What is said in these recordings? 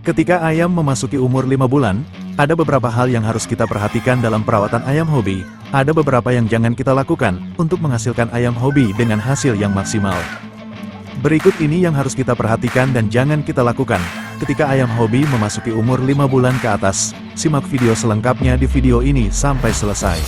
Ketika ayam memasuki umur 5 bulan, ada beberapa hal yang harus kita perhatikan dalam perawatan ayam hobi. Ada beberapa yang jangan kita lakukan untuk menghasilkan ayam hobi dengan hasil yang maksimal. Berikut ini yang harus kita perhatikan dan jangan kita lakukan ketika ayam hobi memasuki umur 5 bulan ke atas. Simak video selengkapnya di video ini sampai selesai.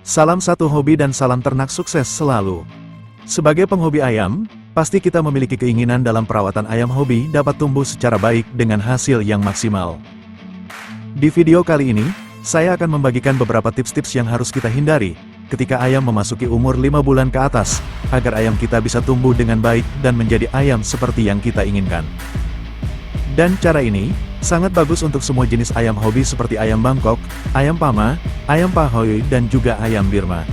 Salam satu hobi dan salam ternak sukses selalu. Sebagai penghobi ayam, pasti kita memiliki keinginan dalam perawatan ayam hobi dapat tumbuh secara baik dengan hasil yang maksimal. Di video kali ini, saya akan membagikan beberapa tips-tips yang harus kita hindari ketika ayam memasuki umur 5 bulan ke atas, agar ayam kita bisa tumbuh dengan baik dan menjadi ayam seperti yang kita inginkan. Dan cara ini sangat bagus untuk semua jenis ayam hobi seperti ayam Bangkok, ayam Pama, ayam Pahoy, dan juga ayam Birma.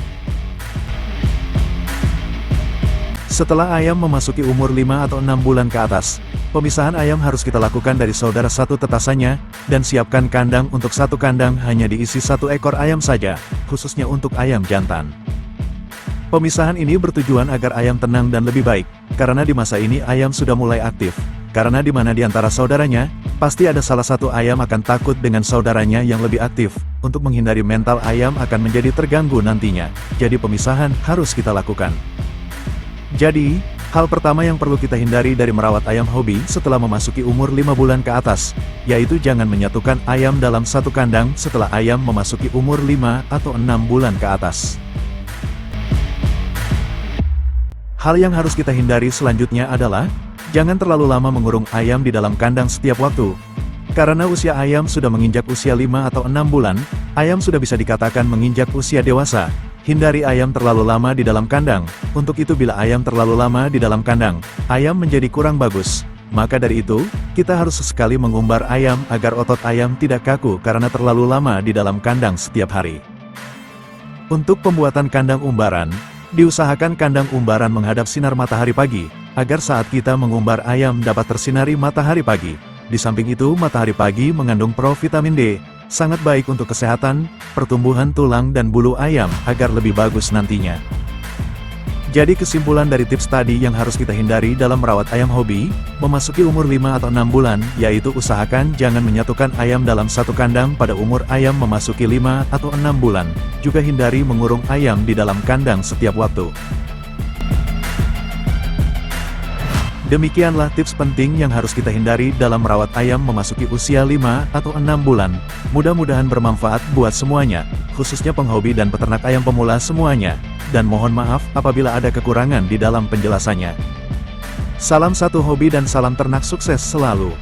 Setelah ayam memasuki umur 5 atau 6 bulan ke atas, pemisahan ayam harus kita lakukan dari saudara satu tetasannya, dan siapkan kandang untuk satu kandang hanya diisi 1 ekor ayam saja, khususnya untuk ayam jantan. Pemisahan ini bertujuan agar ayam tenang dan lebih baik, karena di masa ini ayam sudah mulai aktif. Karena di mana di antara saudaranya, pasti ada salah satu ayam akan takut dengan saudaranya yang lebih aktif. Untuk menghindari mental ayam akan menjadi terganggu nantinya, jadi pemisahan harus kita lakukan. Jadi, hal pertama yang perlu kita hindari dari merawat ayam hobi setelah memasuki umur 5 bulan ke atas, yaitu jangan menyatukan ayam dalam satu kandang setelah ayam memasuki umur 5 atau 6 bulan ke atas. Hal yang harus kita hindari selanjutnya adalah, jangan terlalu lama mengurung ayam di dalam kandang setiap waktu. Karena usia ayam sudah menginjak usia 5 atau 6 bulan, ayam sudah bisa dikatakan menginjak usia dewasa. Hindari ayam terlalu lama di dalam kandang. Untuk itu bila ayam terlalu lama di dalam kandang, ayam menjadi kurang bagus. Maka dari itu, kita harus sesekali mengumbar ayam agar otot ayam tidak kaku karena terlalu lama di dalam kandang setiap hari. Untuk pembuatan kandang umbaran, diusahakan kandang umbaran menghadap sinar matahari pagi, agar saat kita mengumbar ayam dapat tersinari matahari pagi. Di samping itu, matahari pagi mengandung provitamin D, sangat baik untuk kesehatan, pertumbuhan tulang dan bulu ayam agar lebih bagus nantinya. Jadi kesimpulan dari tips tadi yang harus kita hindari dalam merawat ayam hobi, memasuki umur 5 atau 6 bulan, yaitu usahakan jangan menyatukan ayam dalam satu kandang pada umur ayam memasuki 5 atau 6 bulan, juga hindari mengurung ayam di dalam kandang setiap waktu. Demikianlah tips penting yang harus kita hindari dalam merawat ayam memasuki usia 5 atau 6 bulan. Mudah-mudahan bermanfaat buat semuanya, khususnya penghobi dan peternak ayam pemula semuanya. Dan mohon maaf apabila ada kekurangan di dalam penjelasannya. Salam satu hobi dan salam ternak sukses selalu.